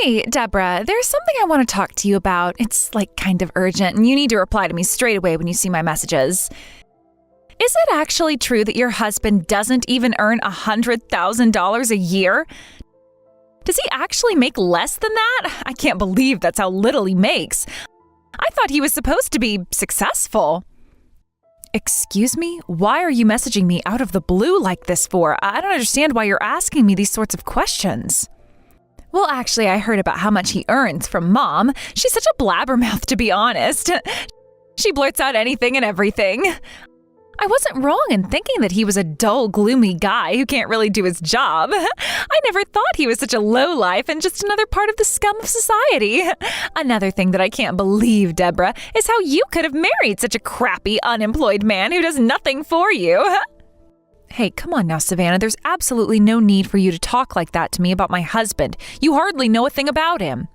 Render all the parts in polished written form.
Hey, Deborah, there's something I want to talk to you about. It's kind of urgent, and you need to reply to me straight away when you see my messages. Is it actually true that your husband doesn't even earn $100,000 a year? Does he actually make less than that? I can't believe that's how little he makes. I thought he was supposed to be successful. Excuse me? Why are you messaging me out of the blue like this for? I don't understand why you're asking me these sorts of questions. Well, actually, I heard about how much he earns from Mom. She's such a blabbermouth, to be honest. She blurts out anything and everything. I wasn't wrong in thinking that he was a dull, gloomy guy who can't really do his job. I never thought he was such a lowlife and just another part of the scum of society. Another thing that I can't believe, Deborah, is how you could have married such a crappy, unemployed man who does nothing for you. Hey, come on now, Savannah. There's absolutely no need for you to talk like that to me about my husband. You hardly know a thing about him.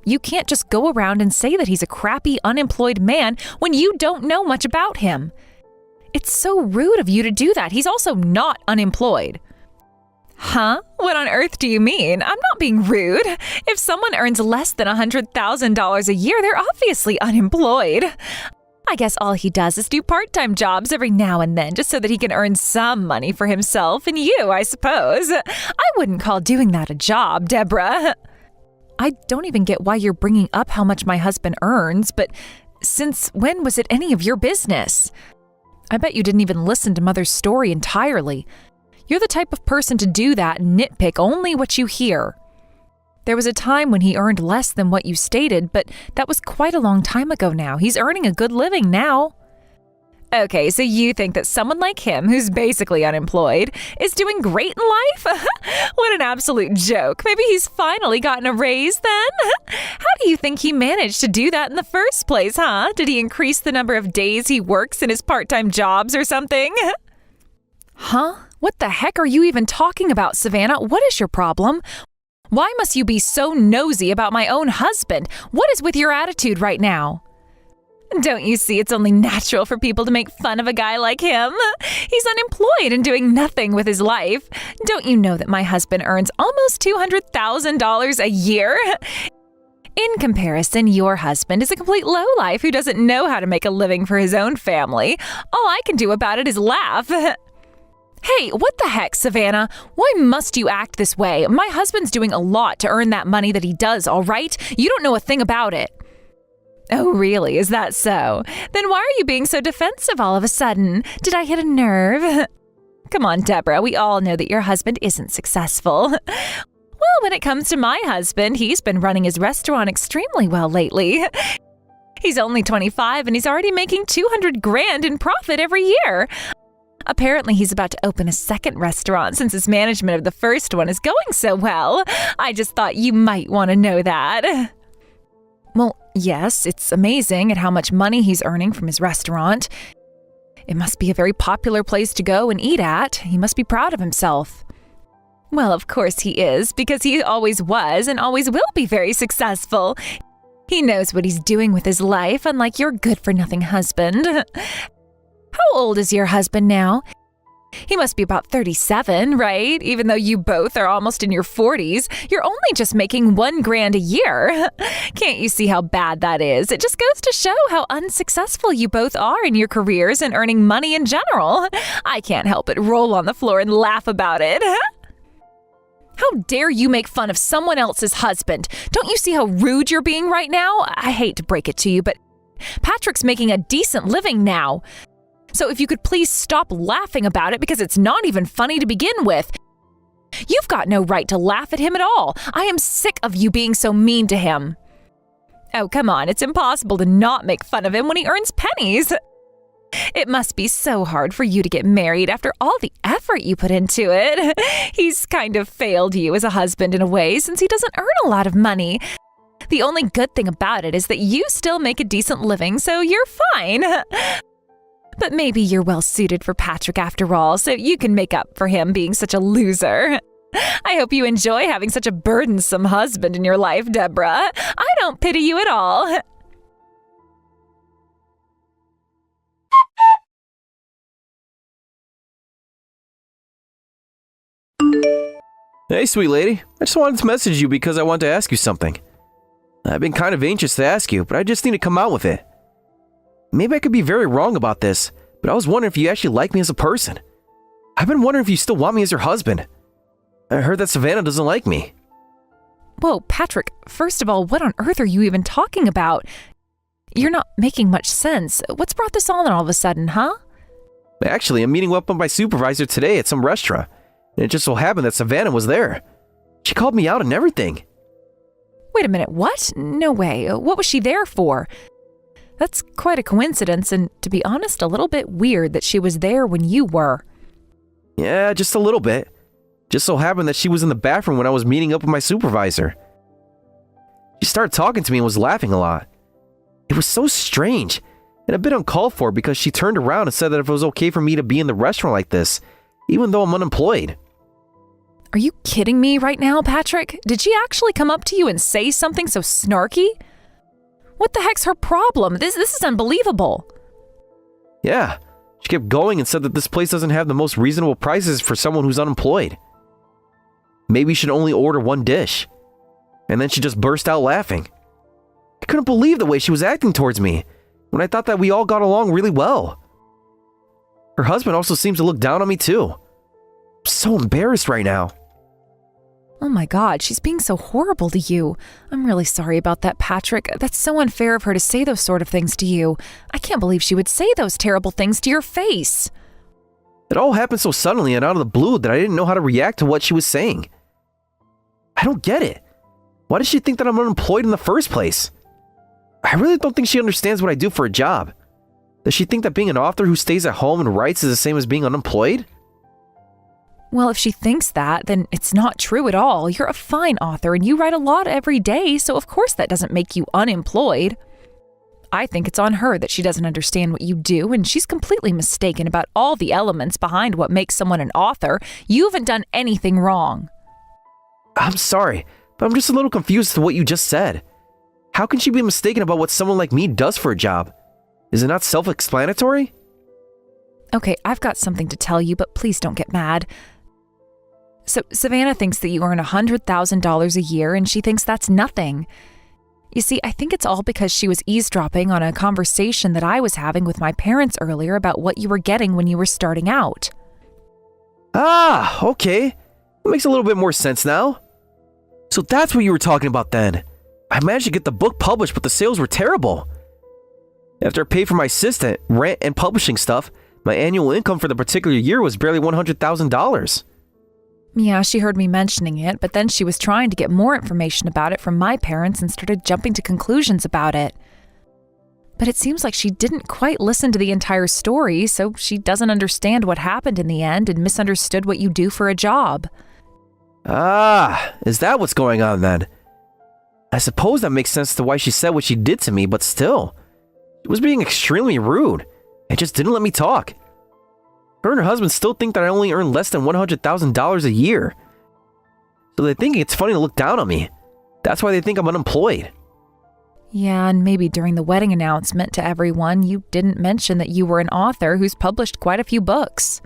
You can't just go around and say that he's a crappy, unemployed man when you don't know much about him. It's so rude of you to do that. He's also not unemployed. Huh? What on earth do you mean? I'm not being rude. If someone earns less than $100,000 a year, they're obviously unemployed. I guess all he does is do part-time jobs every now and then just so that he can earn some money for himself and you, I suppose. I wouldn't call doing that a job, Deborah. I don't even get why you're bringing up how much my husband earns, but since when was it any of your business? I bet you didn't even listen to Mother's story entirely. You're the type of person to do that and nitpick only what you hear. There was a time when he earned less than what you stated, but that was quite a long time ago now. He's earning a good living now. Okay, so you think that someone like him, who's basically unemployed, is doing great in life? What an absolute joke. Maybe he's finally gotten a raise then? How do you think he managed to do that in the first place, huh? Did he increase the number of days he works in his part-time jobs or something? Huh? What the heck are you even talking about, Savannah? What is your problem? Why must you be so nosy about my own husband? What is with your attitude right now? Don't you see it's only natural for people to make fun of a guy like him? He's unemployed and doing nothing with his life. Don't you know that my husband earns almost $200,000 a year? In comparison, your husband is a complete lowlife who doesn't know how to make a living for his own family. All I can do about it is laugh. Hey, what the heck, Savannah? Why must you act this way? My husband's doing a lot to earn that money that he does, all right? You don't know a thing about it. Oh, really? Is that so? Then why are you being so defensive all of a sudden? Did I hit a nerve? Come on, Deborah, we all know that your husband isn't successful. Well, when it comes to my husband, he's been running his restaurant extremely well lately. He's only 25 and he's already making $200,000 in profit every year. Apparently, he's about to open a second restaurant since his management of the first one is going so well. I just thought you might want to know that. Well, yes, it's amazing at how much money he's earning from his restaurant. It must be a very popular place to go and eat at. He must be proud of himself. Well, of course he is, because he always was and always will be very successful. He knows what he's doing with his life, unlike your good-for-nothing husband. How old is your husband now? He must be about 37, right? Even though you both are almost in your 40s, you're only just making $1,000 a year. Can't you see how bad that is? It just goes to show how unsuccessful you both are in your careers and earning money in general. I can't help but roll on the floor and laugh about it. How dare you make fun of someone else's husband? Don't you see how rude you're being right now? I hate to break it to you, but Patrick's making a decent living now. So if you could please stop laughing about it because it's not even funny to begin with. You've got no right to laugh at him at all. I am sick of you being so mean to him. Oh, come on. It's impossible to not make fun of him when he earns pennies. It must be so hard for you to get married after all the effort you put into it. He's kind of failed you as a husband in a way since he doesn't earn a lot of money. The only good thing about it is that you still make a decent living, so you're fine. But maybe you're well suited for Patrick after all, so you can make up for him being such a loser. I hope you enjoy having such a burdensome husband in your life, Deborah. I don't pity you at all. Hey, sweet lady. I just wanted to message you because I wanted to ask you something. I've been kind of anxious to ask you, but I just need to come out with it. Maybe I could be very wrong about this, but I was wondering if you actually like me as a person. I've been wondering if you still want me as your husband. I heard that Savannah doesn't like me. Whoa, Patrick, first of all, what on earth are you even talking about? You're not making much sense. What's brought this on all of a sudden, huh? Actually, I'm meeting up with my supervisor today at some restaurant, and it just so happened that Savannah was there. She called me out and everything. Wait a minute, what? No way. What was she there for? That's quite a coincidence, and to be honest, a little bit weird that she was there when you were. Yeah, just a little bit. Just so happened that she was in the bathroom when I was meeting up with my supervisor. She started talking to me and was laughing a lot. It was so strange and a bit uncalled for because she turned around and said that if it was okay for me to be in the restaurant like this, even though I'm unemployed. Are you kidding me right now, Patrick? Did she actually come up to you and say something so snarky? What the heck's her problem? This is unbelievable. Yeah, she kept going and said that this place doesn't have the most reasonable prices for someone who's unemployed. Maybe you should only order one dish. And then she just burst out laughing. I couldn't believe the way she was acting towards me when I thought that we all got along really well. Her husband also seems to look down on me too. I'm so embarrassed right now. Oh my God, she's being so horrible to you. I'm really sorry about that, Patrick. That's so unfair of her to say those sort of things to you. I can't believe she would say those terrible things to your face. It all happened so suddenly and out of the blue that I didn't know how to react to what she was saying. I don't get it. Why does she think that I'm unemployed in the first place? I really don't think she understands what I do for a job. Does she think that being an author who stays at home and writes is the same as being unemployed? Well, if she thinks that, then it's not true at all. You're a fine author and you write a lot every day, so of course that doesn't make you unemployed. I think it's on her that she doesn't understand what you do, and she's completely mistaken about all the elements behind what makes someone an author. You haven't done anything wrong. I'm sorry, but I'm just a little confused as to what you just said. How can she be mistaken about what someone like me does for a job? Is it not self-explanatory? Okay, I've got something to tell you, but please don't get mad. So, Savannah thinks that you earn $100,000 a year, and she thinks that's nothing. You see, I think it's all because she was eavesdropping on a conversation that I was having with my parents earlier about what you were getting when you were starting out. Ah, okay. That makes a little bit more sense now. So that's what you were talking about then. I managed to get the book published, but the sales were terrible. After I paid for my assistant, rent, and publishing stuff, my annual income for the particular year was barely $100,000. Yeah, she heard me mentioning it, but then she was trying to get more information about it from my parents and started jumping to conclusions about it. But it seems like she didn't quite listen to the entire story, so she doesn't understand what happened in the end and misunderstood what you do for a job. Ah, is that what's going on then? I suppose that makes sense to why she said what she did to me, but still. She was being extremely rude and just didn't let me talk. Her and her husband still think that I only earn less than $100,000 a year. So they think it's funny to look down on me. That's why they think I'm unemployed. Yeah, and maybe during the wedding announcement to everyone, you didn't mention that you were an author who's published quite a few books.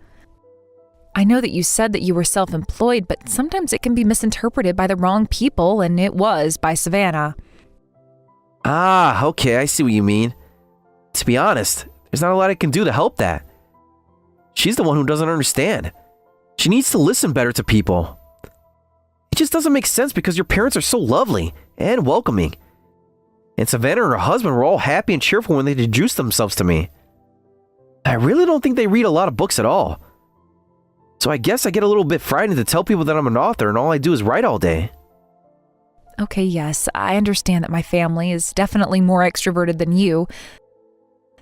I know that you said that you were self-employed, but sometimes it can be misinterpreted by the wrong people, and it was by Savannah. Ah, okay, I see what you mean. To be honest, there's not a lot I can do to help that. She's the one who doesn't understand. She needs to listen better to people. It just doesn't make sense because your parents are so lovely and welcoming. And Savannah and her husband were all happy and cheerful when they introduced themselves to me. I really don't think they read a lot of books at all. So I guess I get a little bit frightened to tell people that I'm an author and all I do is write all day. Okay, yes, I understand that my family is definitely more extroverted than you.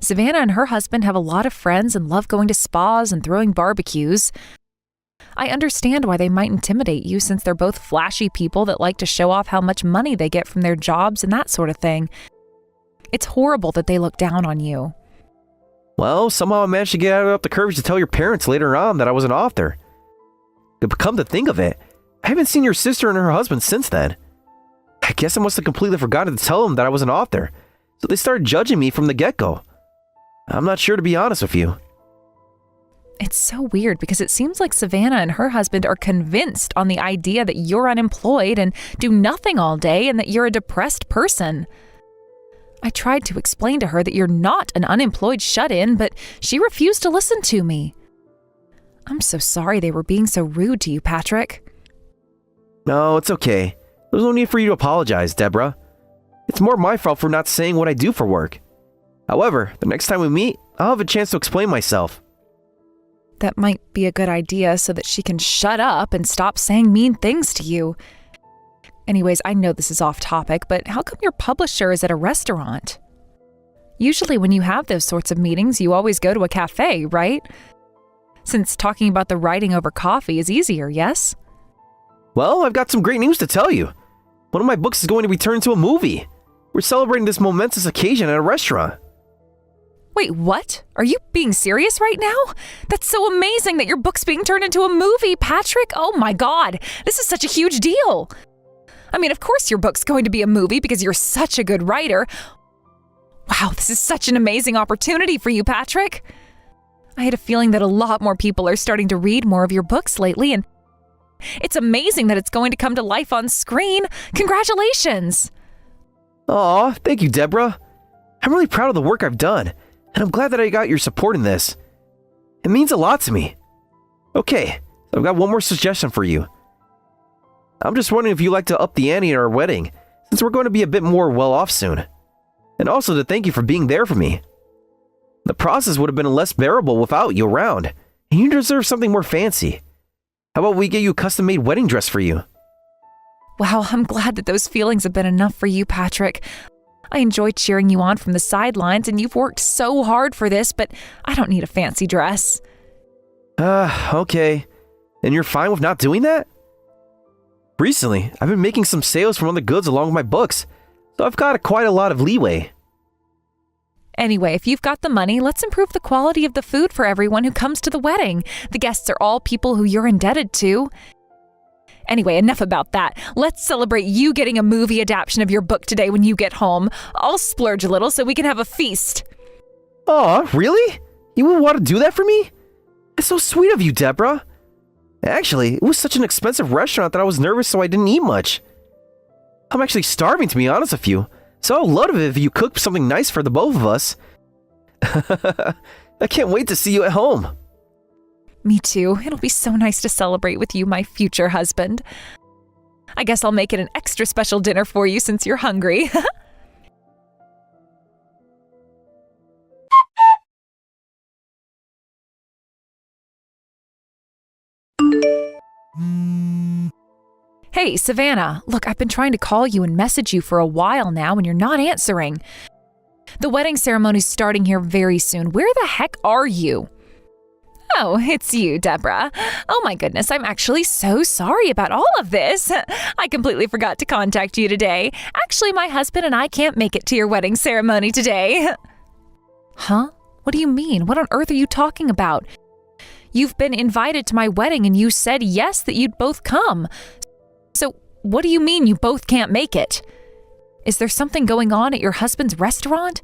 Savannah and her husband have a lot of friends and love going to spas and throwing barbecues. I understand why they might intimidate you since they're both flashy people that like to show off how much money they get from their jobs and that sort of thing. It's horrible that they look down on you. Well, somehow I managed to get up the courage to tell your parents later on that I was an author. But come to think of it, I haven't seen your sister and her husband since then. I guess I must have completely forgotten to tell them that I was an author, so they started judging me from the get-go. I'm not sure, to be honest with you. It's so weird because it seems like Savannah and her husband are convinced on the idea that you're unemployed and do nothing all day and that you're a depressed person. I tried to explain to her that you're not an unemployed shut-in, but she refused to listen to me. I'm so sorry they were being so rude to you, Patrick. No, it's okay. There's no need for you to apologize, Deborah. It's more my fault for not saying what I do for work. However, the next time we meet, I'll have a chance to explain myself. That might be a good idea so that she can shut up and stop saying mean things to you. Anyways, I know this is off topic, but how come your publisher is at a restaurant? Usually when you have those sorts of meetings, you always go to a cafe, right? Since talking about the writing over coffee is easier, yes? Well, I've got some great news to tell you. One of my books is going to be turned into a movie. We're celebrating this momentous occasion at a restaurant. Wait, what? Are you being serious right now? That's so amazing that your book's being turned into a movie, Patrick. Oh my God, this is such a huge deal. I mean, of course your book's going to be a movie because you're such a good writer. Wow, this is such an amazing opportunity for you, Patrick. I had a feeling that a lot more people are starting to read more of your books lately, and it's amazing that it's going to come to life on screen. Congratulations. Aw, thank you, Deborah. I'm really proud of the work I've done, and I'm glad that I got your support in this. It means a lot to me. Okay, I've got one more suggestion for you. I'm just wondering if you'd like to up the ante at our wedding, since we're going to be a bit more well-off soon. And also to thank you for being there for me. The process would have been less bearable without you around, and you deserve something more fancy. How about we get you a custom-made wedding dress for you? Wow, I'm glad that those feelings have been enough for you, Patrick. I enjoy cheering you on from the sidelines, and you've worked so hard for this, but I don't need a fancy dress. Okay. And you're fine with not doing that? Recently, I've been making some sales from other goods along with my books, so I've got quite a lot of leeway. Anyway, if you've got the money, let's improve the quality of the food for everyone who comes to the wedding. The guests are all people who you're indebted to. Anyway, enough about that. Let's celebrate you getting a movie adaptation of your book today when you get home. I'll splurge a little so we can have a feast. Aw, really? You would want to do that for me? It's so sweet of you, Deborah. Actually, it was such an expensive restaurant that I was nervous so I didn't eat much. I'm actually starving, to be honest with you, so I would love it if you cooked something nice for the both of us. I can't wait to see you at home. Me too. It'll be so nice to celebrate with you, my future husband. I guess I'll make it an extra special dinner for you since you're hungry. Hey, Savannah, look, I've been trying to call you and message you for a while now and you're not answering. The wedding ceremony's starting here very soon. Where the heck are you? Oh, it's you, Deborah. Oh my goodness, I'm actually so sorry about all of this. I completely forgot to contact you today. Actually, my husband and I can't make it to your wedding ceremony today. Huh? What do you mean? What on earth are you talking about? You've been invited to my wedding and you said yes that you'd both come. So what do you mean you both can't make it? Is there something going on at your husband's restaurant?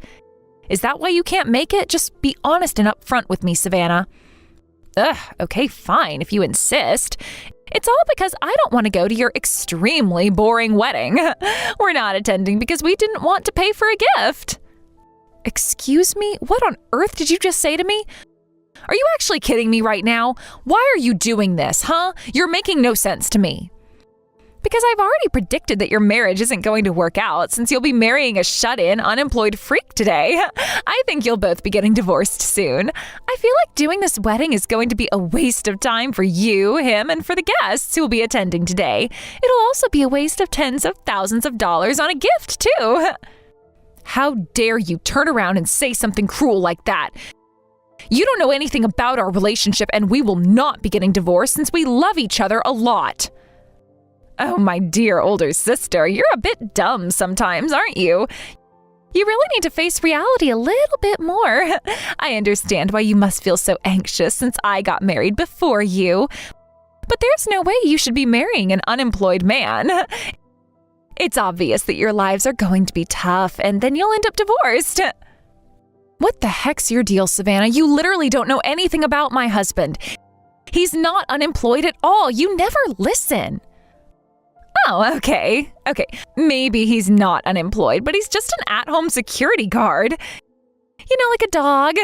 Is that why you can't make it? Just be honest and upfront with me, Savannah. Ugh, okay, fine, if you insist. It's all because I don't want to go to your extremely boring wedding. We're not attending because we didn't want to pay for a gift. Excuse me? What on earth did you just say to me? Are you actually kidding me right now? Why are you doing this, huh? You're making no sense to me. Because I've already predicted that your marriage isn't going to work out since you'll be marrying a shut-in, unemployed freak today. I think you'll both be getting divorced soon. I feel like doing this wedding is going to be a waste of time for you, him, and for the guests who will be attending today. It'll also be a waste of tens of thousands of dollars on a gift, too. How dare you turn around and say something cruel like that? You don't know anything about our relationship, and we will not be getting divorced since we love each other a lot. Oh, my dear older sister, you're a bit dumb sometimes, aren't you? You really need to face reality a little bit more. I understand why you must feel so anxious since I got married before you. But there's no way you should be marrying an unemployed man. It's obvious that your lives are going to be tough, and then you'll end up divorced. What the heck's your deal, Savannah? You literally don't know anything about my husband. He's not unemployed at all. You never listen. Oh, okay. Okay, maybe he's not unemployed, but he's just an at-home security guard. You know, like a dog.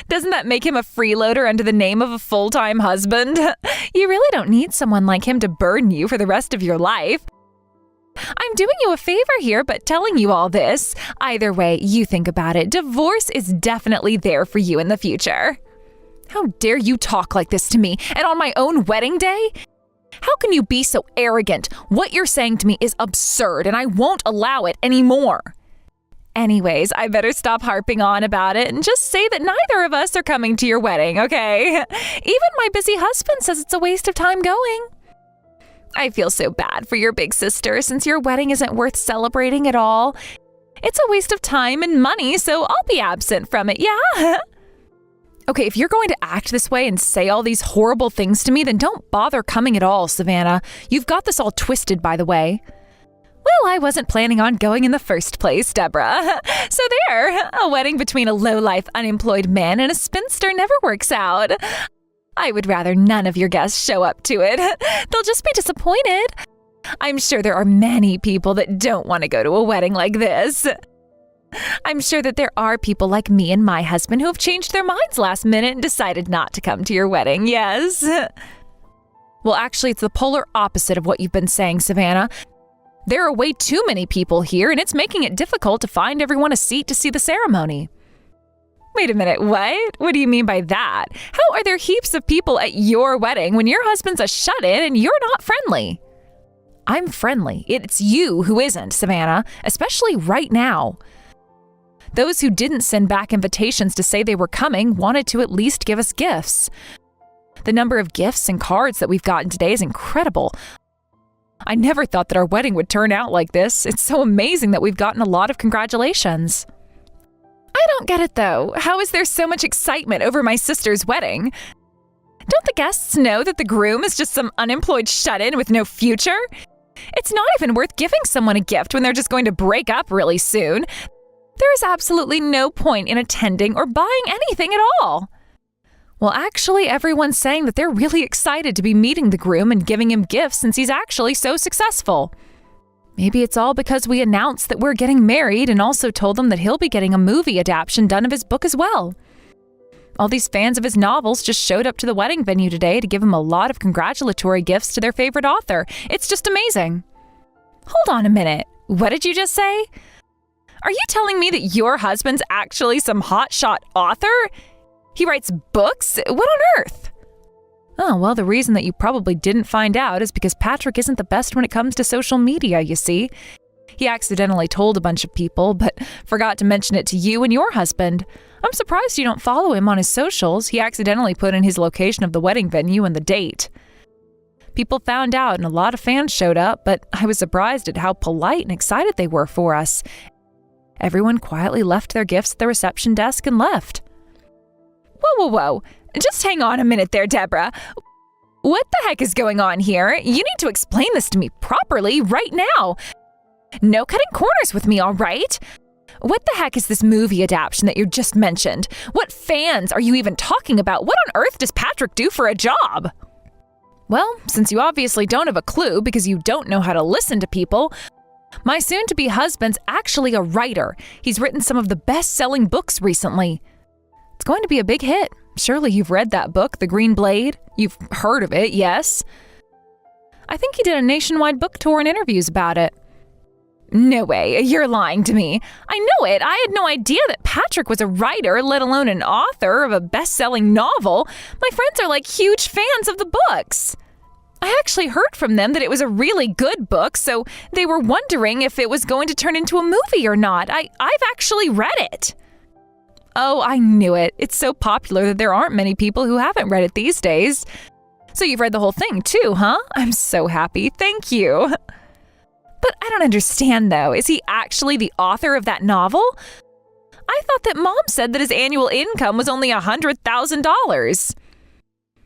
Doesn't that make him a freeloader under the name of a full-time husband? You really don't need someone like him to burden you for the rest of your life. I'm doing you a favor here, but telling you all this. Either way you think about it, divorce is definitely there for you in the future. How dare you talk like this to me, and on my own wedding day? How can you be so arrogant? What you're saying to me is absurd, and I won't allow it anymore. Anyways, I better stop harping on about it and just say that neither of us are coming to your wedding, okay? Even my busy husband says it's a waste of time going. I feel so bad for your big sister since your wedding isn't worth celebrating at all. It's a waste of time and money, so I'll be absent from it, yeah? Okay, if you're going to act this way and say all these horrible things to me, then don't bother coming at all, Savannah. You've got this all twisted, by the way. Well, I wasn't planning on going in the first place, Deborah. So there, a wedding between a low-life unemployed man and a spinster never works out. I would rather none of your guests show up to it. They'll just be disappointed. I'm sure there are many people that don't want to go to a wedding like this. I'm sure that there are people like me and my husband who have changed their minds last minute and decided not to come to your wedding, yes? Well, actually, it's the polar opposite of what you've been saying, Savannah. There are way too many people here, and it's making it difficult to find everyone a seat to see the ceremony. Wait a minute, what? What do you mean by that? How are there heaps of people at your wedding when your husband's a shut-in and you're not friendly? I'm friendly. It's you who isn't, Savannah, especially right now. Those who didn't send back invitations to say they were coming wanted to at least give us gifts. The number of gifts and cards that we've gotten today is incredible. I never thought that our wedding would turn out like this. It's so amazing that we've gotten a lot of congratulations. I don't get it, though. How is there so much excitement over my sister's wedding? Don't the guests know that the groom is just some unemployed shut-in with no future? It's not even worth giving someone a gift when they're just going to break up really soon. There is absolutely no point in attending or buying anything at all. Well, actually, everyone's saying that they're really excited to be meeting the groom and giving him gifts since he's actually so successful. Maybe it's all because we announced that we're getting married and also told them that he'll be getting a movie adaptation done of his book as well. All these fans of his novels just showed up to the wedding venue today to give him a lot of congratulatory gifts to their favorite author. It's just amazing. Hold on a minute. What did you just say? Are you telling me that your husband's actually some hotshot author? He writes books? What on earth? Oh, well, the reason that you probably didn't find out is because Patrick isn't the best when it comes to social media, you see. He accidentally told a bunch of people, but forgot to mention it to you and your husband. I'm surprised you don't follow him on his socials. He accidentally put in his location of the wedding venue and the date. People found out and a lot of fans showed up, but I was surprised at how polite and excited they were for us. Everyone quietly left their gifts at the reception desk and left. Whoa. Just hang on a minute there, Deborah. What the heck is going on here? You need to explain this to me properly right now. No cutting corners with me, all right? What the heck is this movie adaptation that you just mentioned? What fans are you even talking about? What on earth does Patrick do for a job? Well, since you obviously don't have a clue because you don't know how to listen to people, my soon-to-be husband's actually a writer. He's written some of the best-selling books recently. It's going to be a big hit. Surely you've read that book, The Green Blade? You've heard of it, yes? I think he did a nationwide book tour and interviews about it. No way, you're lying to me. I know it. I had no idea that Patrick was a writer, let alone an author of a best-selling novel. My friends are like huge fans of the books. I actually heard from them that it was a really good book, so they were wondering if it was going to turn into a movie or not. I've actually read it. Oh, I knew it. It's so popular that there aren't many people who haven't read it these days. So you've read the whole thing too, huh? I'm so happy. Thank you. But I don't understand, though. Is he actually the author of that novel? I thought that Mom said that his annual income was only $100,000.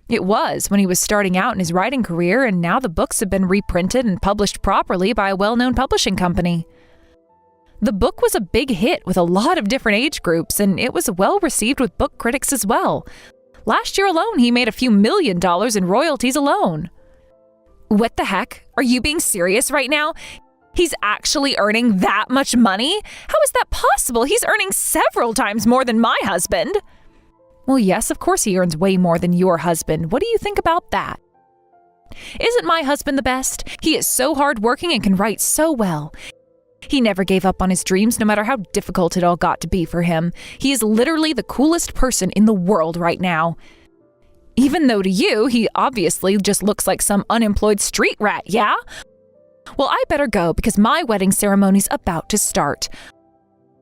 It was when he was starting out in his writing career, and now the books have been reprinted and published properly by a well-known publishing company. The book was a big hit with a lot of different age groups, and it was well received with book critics as well. Last year alone, he made a few $1 million in royalties alone. What the heck? Are you being serious right now? He's actually earning that much money? How is that possible? He's earning several times more than my husband. Well, yes, of course he earns way more than your husband. What do you think about that? Isn't my husband the best? He is so hardworking and can write so well. He never gave up on his dreams, no matter how difficult it all got to be for him. He is literally the coolest person in the world right now. Even though to you, he obviously just looks like some unemployed street rat, yeah? Well, I better go because my wedding ceremony's about to start.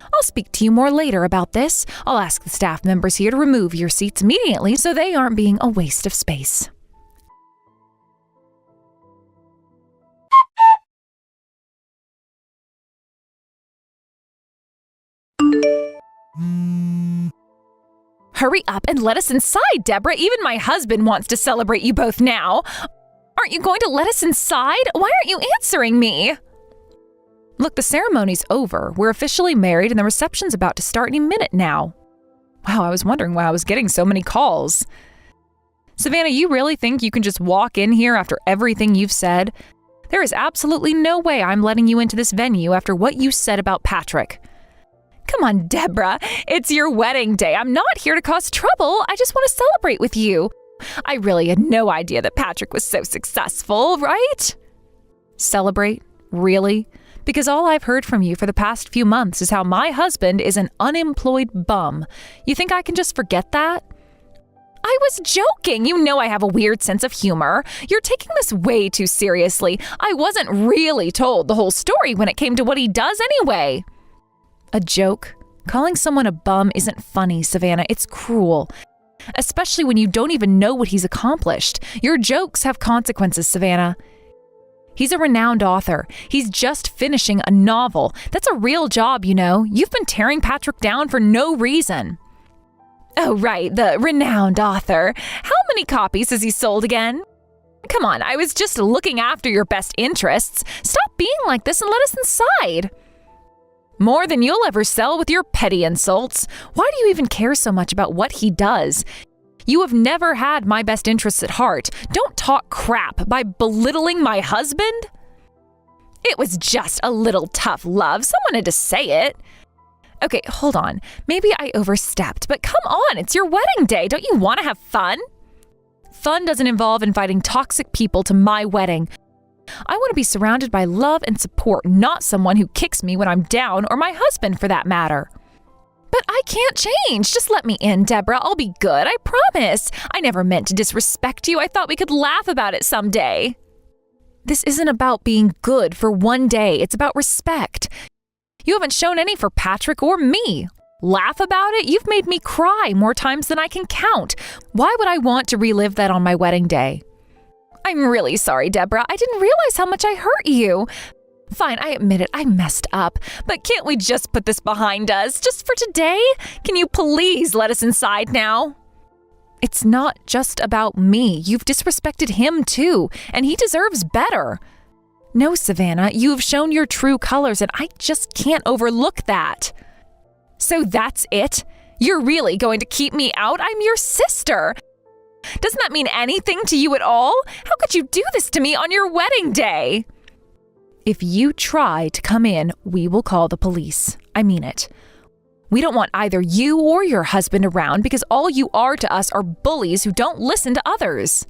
I'll speak to you more later about this. I'll ask the staff members here to remove your seats immediately so they aren't being a waste of space. Hurry up and let us inside, Deborah. Even my husband wants to celebrate you both now. Aren't you going to let us inside? Why aren't you answering me? Look, the ceremony's over. We're officially married and the reception's about to start any minute now. Wow, I was wondering why I was getting so many calls. Savannah, you really think you can just walk in here after everything you've said? There is absolutely no way I'm letting you into this venue after what you said about Patrick. Come on, Deborah. It's your wedding day. I'm not here to cause trouble. I just want to celebrate with you. I really had no idea that Patrick was so successful, right? Celebrate? Really? Because all I've heard from you for the past few months is how my husband is an unemployed bum. You think I can just forget that? I was joking. You know I have a weird sense of humor. You're taking this way too seriously. I wasn't really told the whole story when it came to what he does anyway. A joke? Calling someone a bum isn't funny, Savannah. It's cruel. Especially when you don't even know what he's accomplished. Your jokes have consequences, Savannah. He's a renowned author. He's just finishing a novel. That's a real job, you know. You've been tearing Patrick down for no reason. Oh, right, the renowned author. How many copies has he sold again? Come on, I was just looking after your best interests. Stop being like this and let us inside. More than you'll ever sell with your petty insults. Why do you even care so much about what he does? You have never had my best interests at heart. Don't talk crap by belittling my husband. It was just a little tough love. Someone had to say it. Okay, hold on. Maybe I overstepped, but come on, it's your wedding day. Don't you want to have fun? Fun doesn't involve inviting toxic people to my wedding. I want to be surrounded by love and support, not someone who kicks me when I'm down, or my husband for that matter. But I can't change. Just let me in, Deborah. I'll be good, I promise. I never meant to disrespect you. I thought we could laugh about it someday. This isn't about being good for one day. It's about respect. You haven't shown any for Patrick or me. Laugh about it? You've made me cry more times than I can count. Why would I want to relive that on my wedding day? I'm really sorry, Deborah. I didn't realize how much I hurt you. Fine, I admit it. I messed up. But can't we just put this behind us? Just for today? Can you please let us inside now? It's not just about me. You've disrespected him too, and he deserves better. No, Savannah, you've shown your true colors, and I just can't overlook that. So that's it? You're really going to keep me out? I'm your sister. Doesn't that mean anything to you at all? How could you do this to me on your wedding day? If you try to come in, we will call the police. I mean it. We don't want either you or your husband around because all you are to us are bullies who don't listen to others.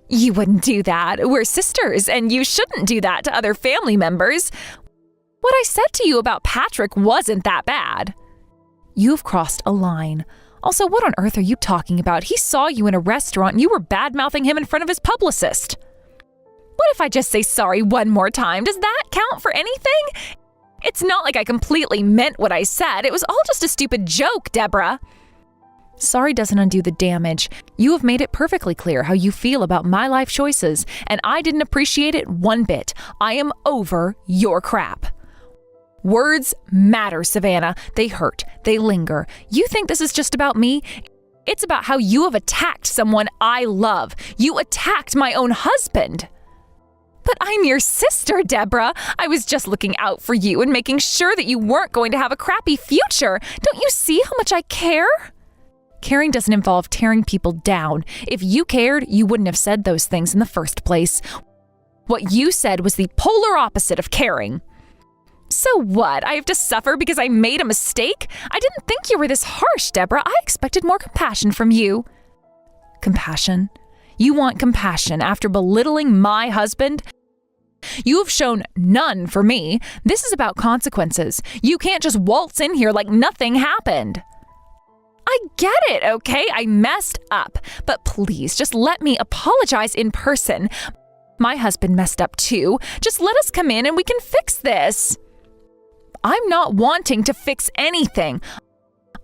You wouldn't do that. We're sisters, and you shouldn't do that to other family members. What I said to you about Patrick wasn't that bad. You've crossed a line. Also, what on earth are you talking about? He saw you in a restaurant and you were bad-mouthing him in front of his publicist. What if I just say sorry one more time? Does that count for anything? It's not like I completely meant what I said. It was all just a stupid joke, Deborah. Sorry doesn't undo the damage. You have made it perfectly clear how you feel about my life choices, and I didn't appreciate it one bit. I am over your crap. Words matter, Savannah. They hurt. They linger. You think this is just about me? It's about how you have attacked someone I love. You attacked my own husband. But I'm your sister, Deborah. I was just looking out for you and making sure that you weren't going to have a crappy future. Don't you see how much I care? Caring doesn't involve tearing people down. If you cared, you wouldn't have said those things in the first place. What you said was the polar opposite of caring. So what? I have to suffer because I made a mistake? I didn't think you were this harsh, Deborah. I expected more compassion from you. Compassion? You want compassion after belittling my husband? You have shown none for me. This is about consequences. You can't just waltz in here like nothing happened. I get it, okay? I messed up. But please, just let me apologize in person. My husband messed up too. Just let us come in and we can fix this. I'm not wanting to fix anything.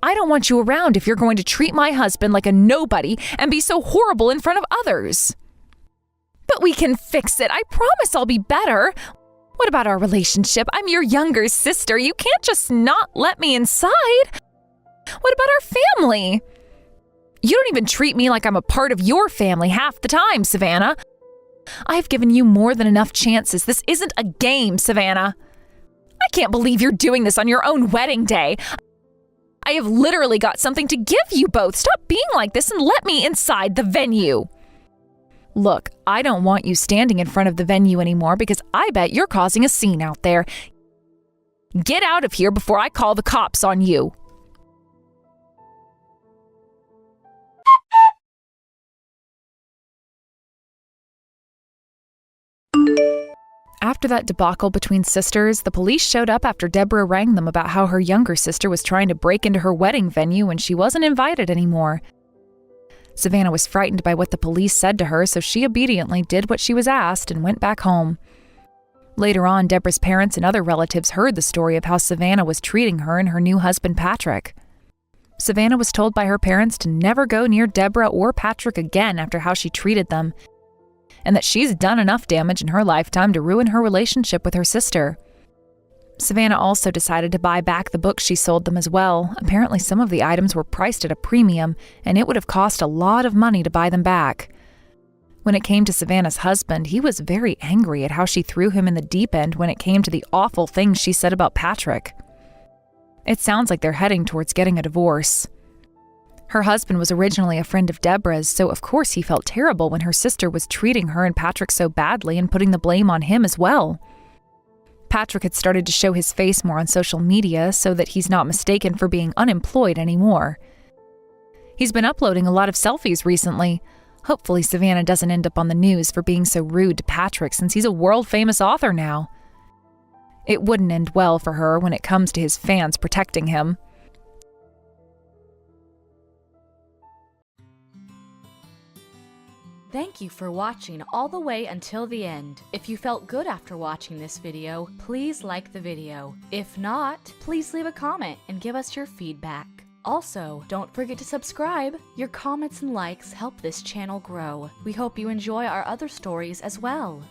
I don't want you around if you're going to treat my husband like a nobody and be so horrible in front of others. But we can fix it. I promise I'll be better. What about our relationship? I'm your younger sister. You can't just not let me inside. What about our family? You don't even treat me like I'm a part of your family half the time, Savannah. I've given you more than enough chances. This isn't a game, Savannah. I can't believe you're doing this on your own wedding day. I have literally got something to give you both. Stop being like this and let me inside the venue. Look, I don't want you standing in front of the venue anymore because I bet you're causing a scene out there. Get out of here before I call the cops on you. After that debacle between sisters, the police showed up after Deborah rang them about how her younger sister was trying to break into her wedding venue and she wasn't invited anymore. Savannah was frightened by what the police said to her, so she obediently did what she was asked and went back home. Later on, Deborah's parents and other relatives heard the story of how Savannah was treating her and her new husband, Patrick. Savannah was told by her parents to never go near Deborah or Patrick again after how she treated them, and that she's done enough damage in her lifetime to ruin her relationship with her sister. Savannah also decided to buy back the books she sold them as well. Apparently some of the items were priced at a premium, and it would have cost a lot of money to buy them back. When it came to Savannah's husband, he was very angry at how she threw him in the deep end when it came to the awful things she said about Patrick. It sounds like they're heading towards getting a divorce. Her husband was originally a friend of Deborah's, so of course he felt terrible when her sister was treating her and Patrick so badly and putting the blame on him as well. Patrick had started to show his face more on social media so that he's not mistaken for being unemployed anymore. He's been uploading a lot of selfies recently. Hopefully Savannah doesn't end up on the news for being so rude to Patrick since he's a world-famous author now. It wouldn't end well for her when it comes to his fans protecting him. Thank you for watching all the way until the end. If you felt good after watching this video, please like the video. If not, please leave a comment and give us your feedback. Also, don't forget to subscribe. Your comments and likes help this channel grow. We hope you enjoy our other stories as well.